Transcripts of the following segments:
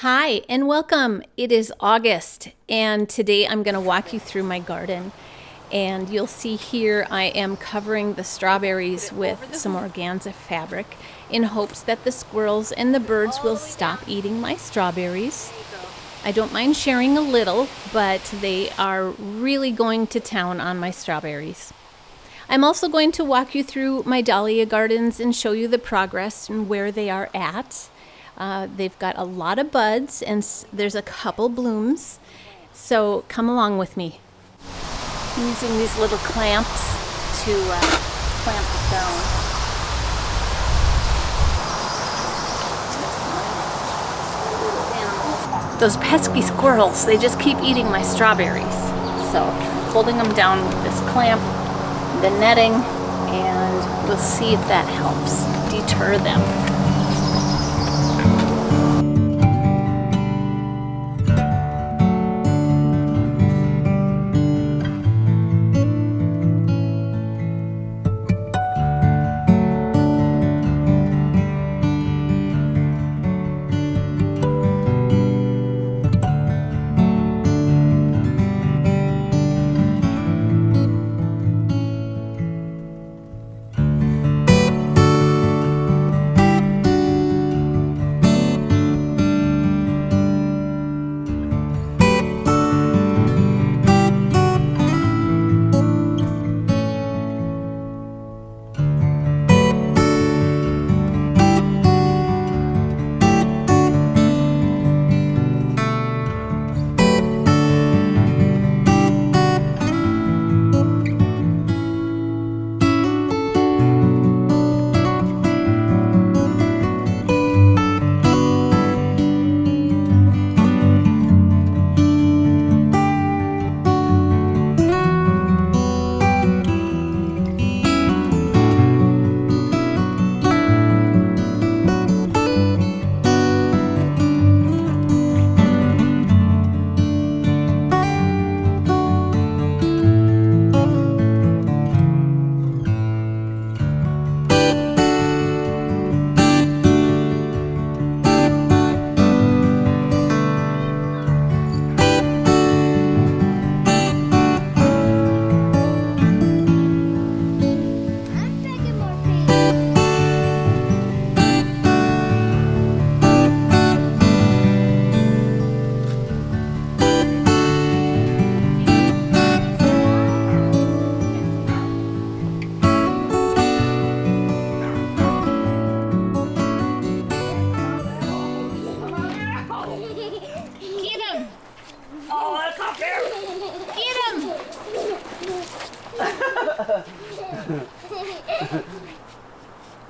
Hi and welcome. It is August and today I'm going to walk you through my garden, and you'll see here I am covering the strawberries with some organza fabric in hopes that the squirrels and the birds will stop eating my strawberries. I don't mind sharing a little, but they are really going to town on my strawberries. I'm also going to walk you through my dahlia gardens and show you the progress and where they are at. They've got a lot of buds and there's a couple blooms, so come along with me. I'm using these little clamps to clamp it down. Those pesky squirrels, they just keep eating my strawberries. So I'm holding them down with this clamp, the netting, and we'll see if that helps deter them.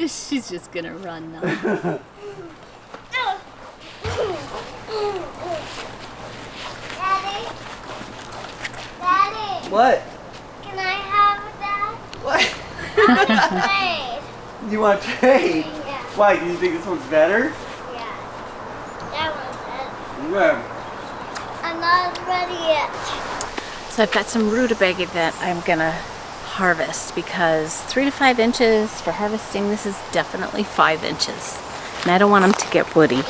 She's just gonna run now. Daddy? Daddy? What? Can I have that? What? Trade. You want to trade? Yeah. Why? Do you think this one's better? Yeah. That one's Yeah. I'm not ready yet. So I've got some rutabaga that I'm gonna harvest because 3 to 5 inches for harvesting. This is definitely 5 inches, and I don't want them to get woody.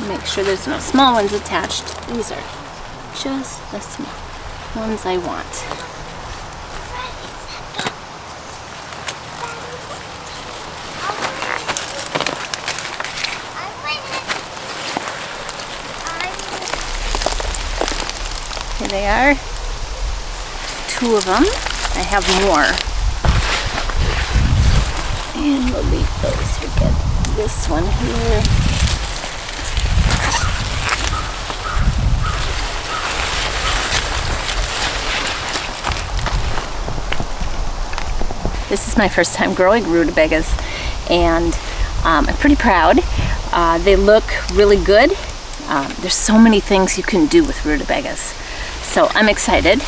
Make sure there's no small ones attached. These are just the small ones I want. Here they are. 2 of them. I have more. And we'll leave those. We get this one here. This is my first time growing rutabagas, and I'm pretty proud. They look really good. There's so many things you can do with rutabagas. So I'm excited.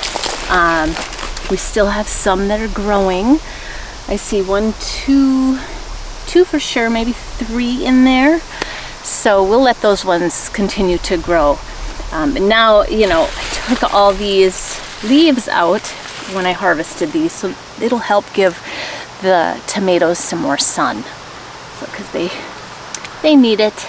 We still have some that are growing. I see 1, 2 for sure, maybe 3 in there. So we'll let those ones continue to grow. But now, you know, I took all these leaves out when I harvested these, so it'll help give the tomatoes some more sun. So, because they need it.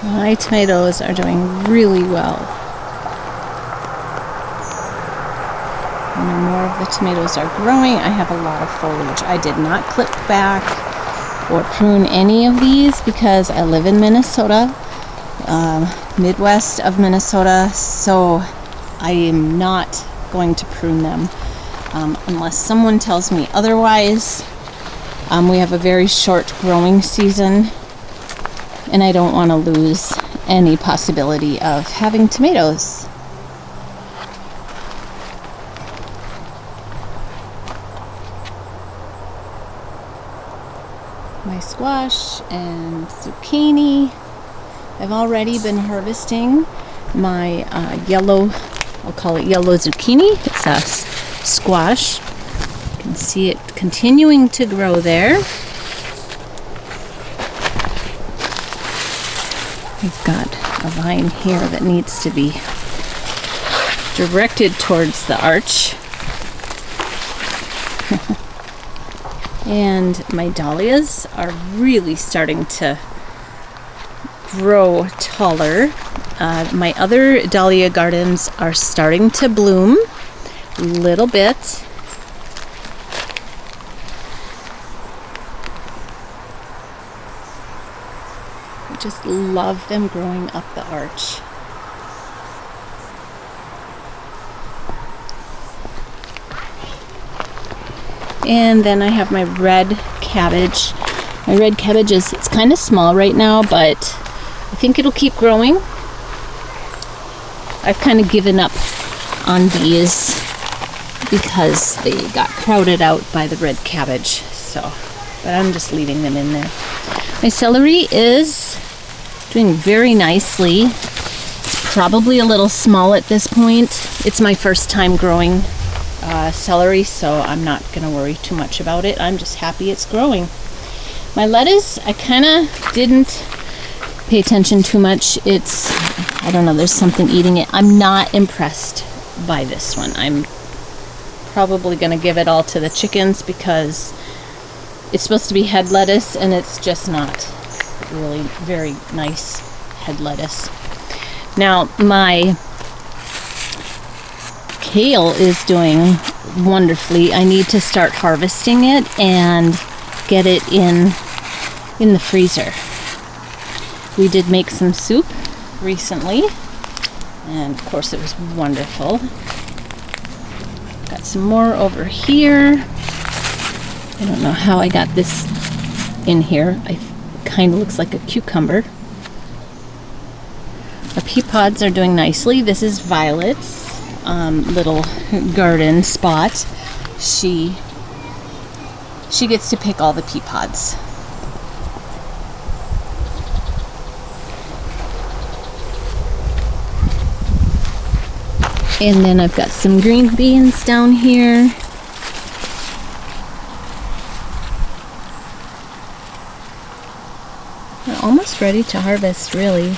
My tomatoes are doing really well. And more of the tomatoes are growing. I have a lot of foliage. I did not clip back or prune any of these because I live in Minnesota, Midwest of Minnesota, so I am not going to prune them unless someone tells me otherwise. We have a very short growing season, and I don't want to lose any possibility of having tomatoes. My squash and zucchini. I've already been harvesting my yellow, I'll call it yellow zucchini. It's a squash. You can see it continuing to grow there. We've got a vine here that needs to be directed towards the arch. And my dahlias are really starting to grow taller. My other dahlia gardens are starting to bloom a little bit. Just love them growing up the arch. And then I have my red cabbage. My red cabbage it's kind of small right now, but I think it'll keep growing. I've kind of given up on these because they got crowded out by the red cabbage. So, but I'm just leaving them in there. My celery is doing very nicely. It's probably a little small at this point. It's my first time growing celery, so I'm not going to worry too much about it. I'm just happy it's growing. My lettuce, I kind of didn't pay attention too much. I don't know, there's something eating it. I'm not impressed by this one. I'm probably going to give it all to the chickens because it's supposed to be head lettuce, and it's just not really very nice head lettuce. Now, my kale is doing wonderfully. I need to start harvesting it and get it in the freezer. We did make some soup recently, and of course it was wonderful. Got some more over here. I don't know how I got this in here. It kind of looks like a cucumber. The pea pods are doing nicely. This is Violet's little garden spot. She gets to pick all the pea pods. And then I've got some green beans down here. We're almost ready to harvest, really.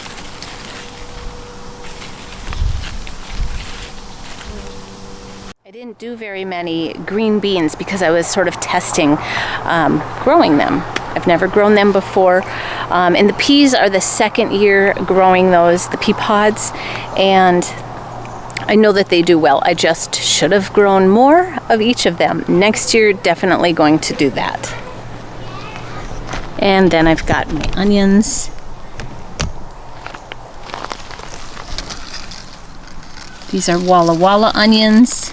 I didn't do very many green beans because I was sort of testing growing them. I've never grown them before. And the peas are the second year growing those, the pea pods. And I know that they do well. I just should have grown more of each of them. Next year, definitely going to do that. And then I've got my onions. These are Walla Walla onions.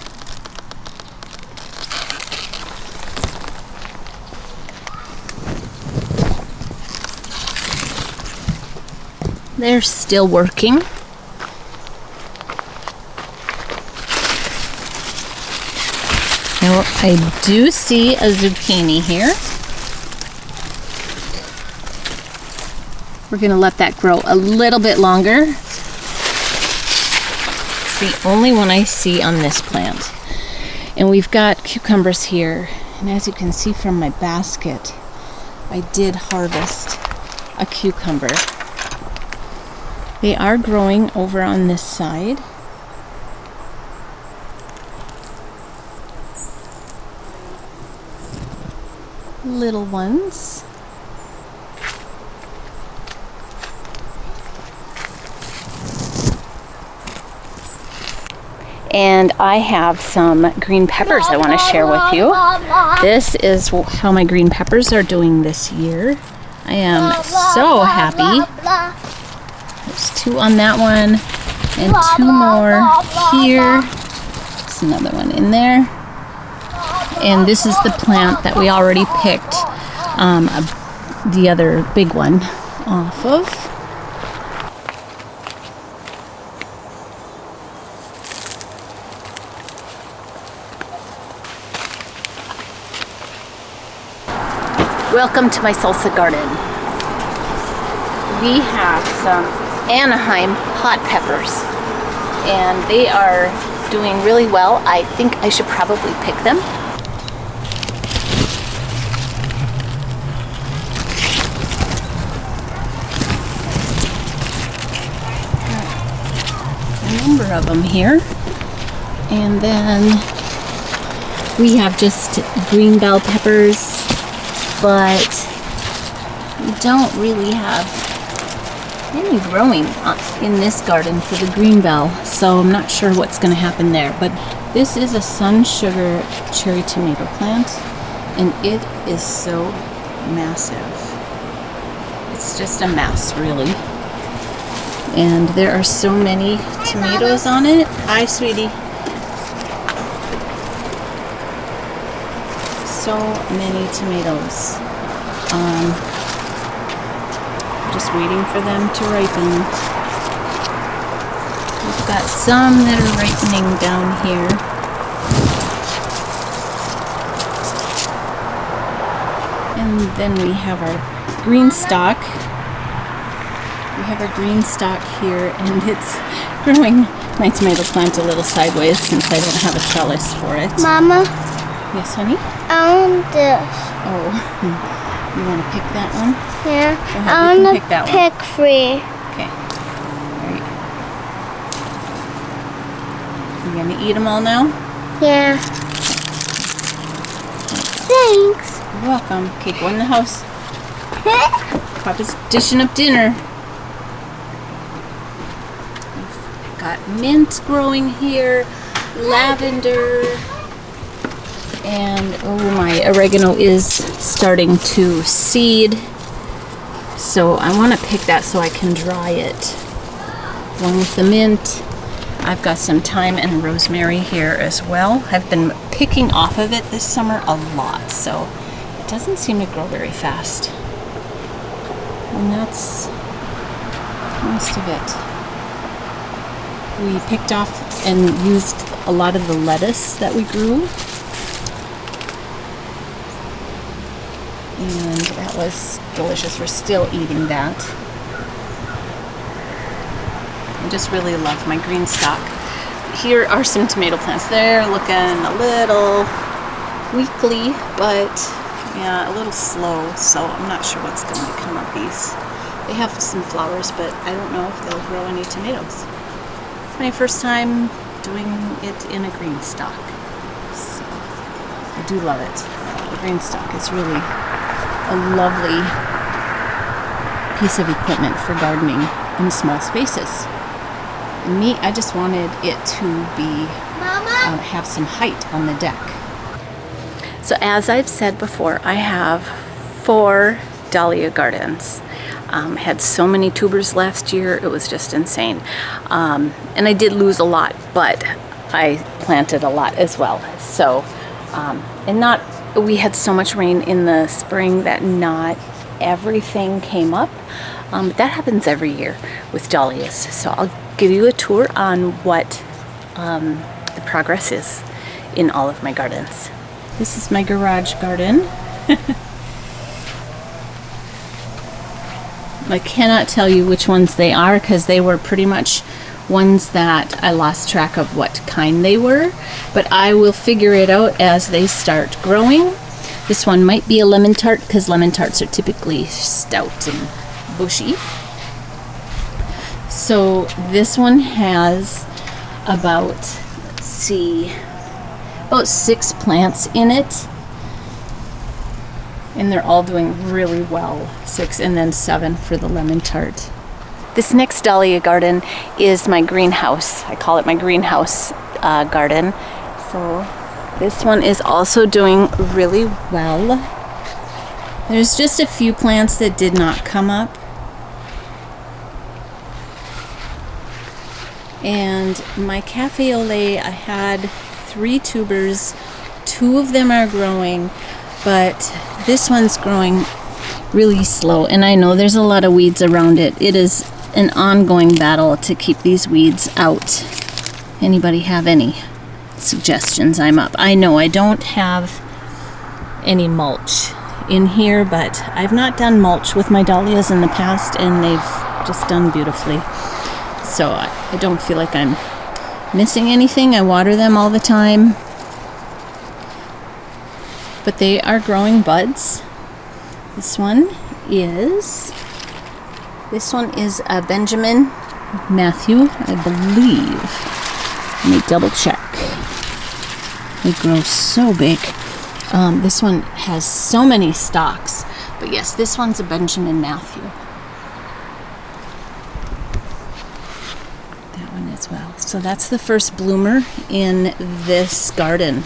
They're still working. Now I do see a zucchini here. We're going to let that grow a little bit longer. It's the only one I see on this plant. And we've got cucumbers here. And as you can see from my basket, I did harvest a cucumber. They are growing over on this side. Little ones. And I have some green peppers I want to share with you. This is how my green peppers are doing this year. I am so happy. There's 2 on that one and 2 more here. There's another one in there. And this is the plant that we already picked the other big one off of. Welcome to my salsa garden. We have some Anaheim hot peppers, and they are doing really well. I think I should probably pick them. A number of them here. And then we have just green bell peppers, but we don't really have any growing in this garden for the green bell, so I'm not sure what's going to happen there. But this is a sun sugar cherry tomato plant, and it is so massive. It's just a mess, really. And there are so many tomatoes on it. Hi, sweetie. So many tomatoes. Just waiting for them to ripen. We've got some that are ripening down here. And then we have our Greenstalk. We have our Greenstalk here, and it's growing my tomato plant a little sideways since I don't have a trellis for it. Mama, Yes, honey? I want this. Oh, you want to pick that one? Yeah. Go ahead, I you can want pick that to one. pick 3. Okay. All right. You gonna eat them all now? Yeah. Thanks. You're welcome. Okay, go in the house. Papa's dishing up dinner. We've got mint growing here, lavender, and oh, my oregano is starting to seed. So I want to pick that so I can dry it. Along with the mint, I've got some thyme and rosemary here as well. I've been picking off of it this summer a lot, so it doesn't seem to grow very fast. And that's most of it. We picked off and used a lot of the lettuce that we grew. And that was delicious. We're still eating that. I just really love my Greenstalk. Here are some tomato plants. They're looking a little weakly, but yeah, a little slow. So I'm not sure what's going to come of these. They have some flowers, but I don't know if they'll grow any tomatoes. It's my first time doing it in a Greenstalk. So I do love it. The Greenstalk is really a lovely piece of equipment for gardening in small spaces. And me, I just wanted it to be have some height on the deck. So as I've said before, I have 4 dahlia gardens. Had so many tubers last year, it was just insane. And I did lose a lot, but I planted a lot as well. So, we had so much rain in the spring that not everything came up. But that happens every year with dahlias. So I'll give you a tour on what the progress is in all of my gardens. This is my garage garden. I cannot tell you which ones they are because they were pretty much ones that I lost track of what kind they were, but I will figure it out as they start growing. This one might be a lemon tart because lemon tarts are typically stout and bushy. So this one has about, let's see, about 6 plants in it. And they're all doing really well. 6 and then 7 for the lemon tart. This next dahlia garden is my greenhouse. I call it my greenhouse garden. So this one is also doing really well. There's just a few plants that did not come up. And my cafe au lait, I had 3 tubers. 2 of them are growing, but this one's growing really slow. And I know there's a lot of weeds around it. It is an ongoing battle to keep these weeds out. Anybody have any suggestions? I'm up. I know I don't have any mulch in here, but I've not done mulch with my dahlias in the past, and they've just done beautifully. So I don't feel like I'm missing anything. I water them all the time. But they are growing buds. This one is a Benjamin Matthew, I believe. Let me double check. They grow so big. This one has so many stalks. But yes, this one's a Benjamin Matthew. That one as well. So that's the first bloomer in this garden.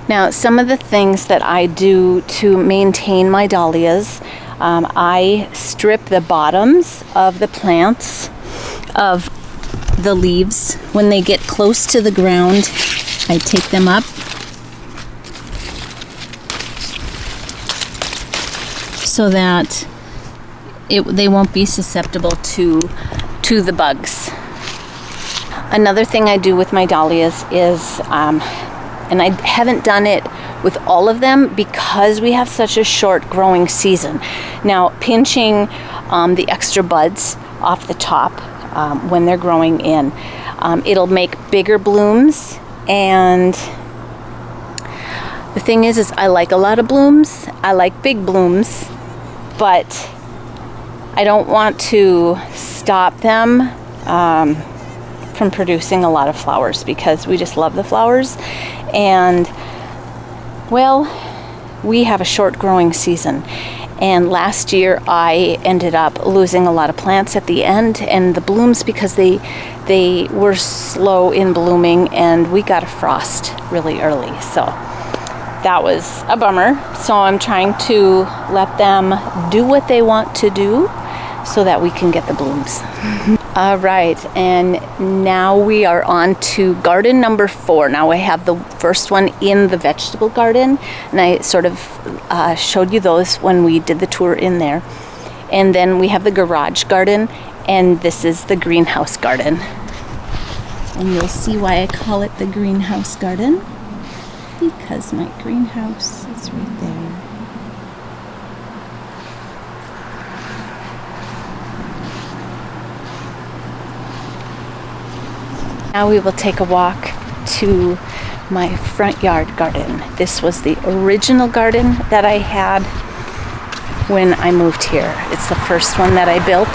Now, some of the things that I do to maintain my dahlias, I strip the bottoms of the plants of the leaves. When they get close to the ground, I take them up. So that they won't be susceptible to the bugs. Another thing I do with my dahlias is, and I haven't done it with all of them because we have such a short growing season. Now, pinching the extra buds off the top when they're growing in, it'll make bigger blooms. And the thing is I like a lot of blooms. I like big blooms, but I don't want to stop them from producing a lot of flowers because we just love the flowers. And well, we have a short growing season, and last year I ended up losing a lot of plants at the end and the blooms because they were slow in blooming, and we got a frost really early, so that was a bummer. So I'm trying to let them do what they want to do so that we can get the blooms. All right, and now we are on to garden number 4. Now I have the first one in the vegetable garden, and I sort of showed you those when we did the tour in there. And then we have the garage garden, and this is the greenhouse garden. And you'll see why I call it the greenhouse garden, because my greenhouse is right there. Now we will take a walk to my front yard garden. This was the original garden that I had when I moved here. It's the first one that I built,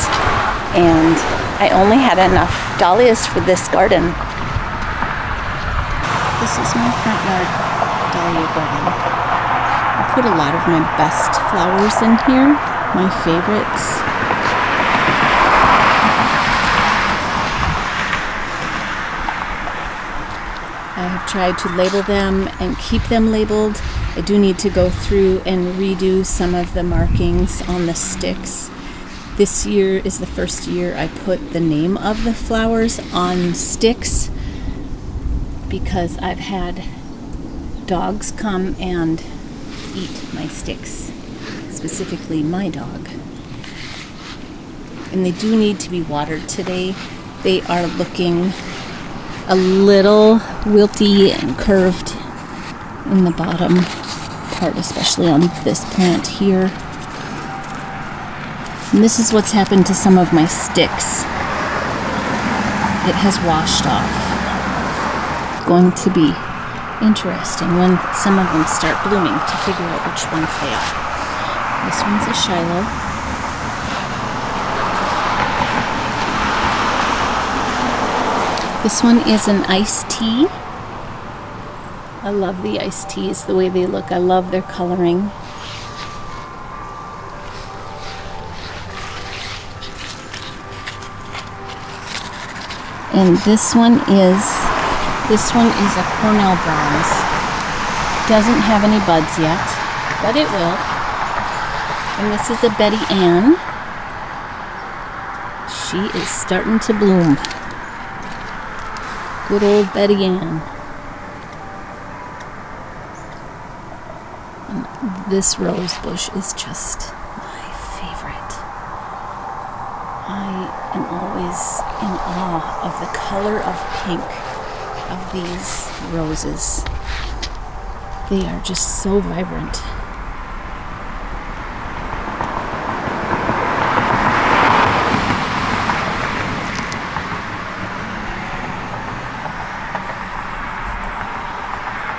and I only had enough dahlias for this garden. This is my front yard dahlia garden. I put a lot of my best flowers in here, my favorites. I have tried to label them and keep them labeled. I do need to go through and redo some of the markings on the sticks. This year is the first year I put the name of the flowers on sticks because I've had dogs come and eat my sticks, specifically my dog. And they do need to be watered today. They are looking a little wilty and curved in the bottom part, especially on this plant here. And this is what's happened to some of my sticks. It has washed off. Going to be interesting when some of them start blooming to figure out which ones they are. This one's a Shiloh. This one is an iced tea. I love the iced teas, the way they look. I love their coloring. And this one is a Cornell Bronze. Doesn't have any buds yet, but it will. And this is a Betty Ann. She is starting to bloom. Good old Betty Ann. And this rose bush is just my favorite. I am always in awe of the color of pink of these roses. They are just so vibrant.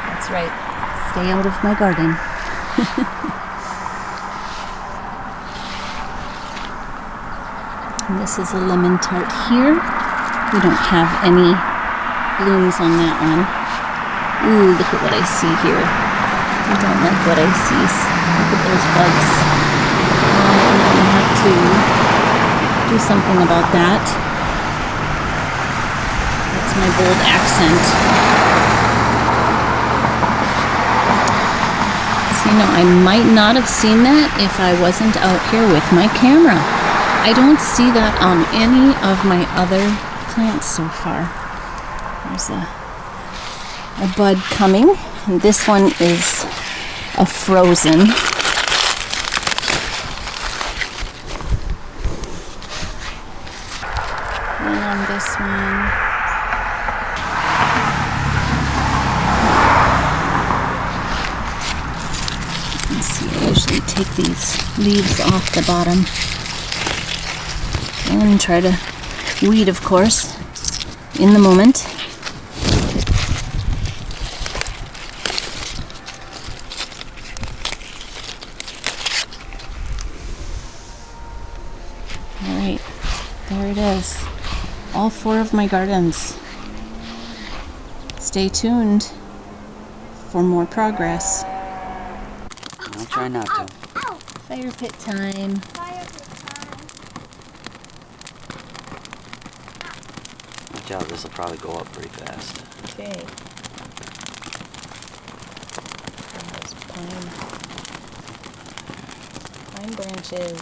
That's right. Stay out of my garden. And this is a lemon tart here. We don't have any blooms on that one. Ooh, look at what I see here. I don't like what I see. Look at those bugs. I'm going to have to do something about that. That's my bold accent. So, I might not have seen that if I wasn't out here with my camera. I don't see that on any of my other plants so far. There's a bud coming. And this one is a frozen. And on this one, let's see, I usually take these leaves off the bottom. And try to weed, of course, in the moment. Alright, there it is. All 4 of my gardens. Stay tuned for more progress. I'll try not to. Fire pit time. Watch out, this will probably go up pretty fast. Okay. Those pine branches.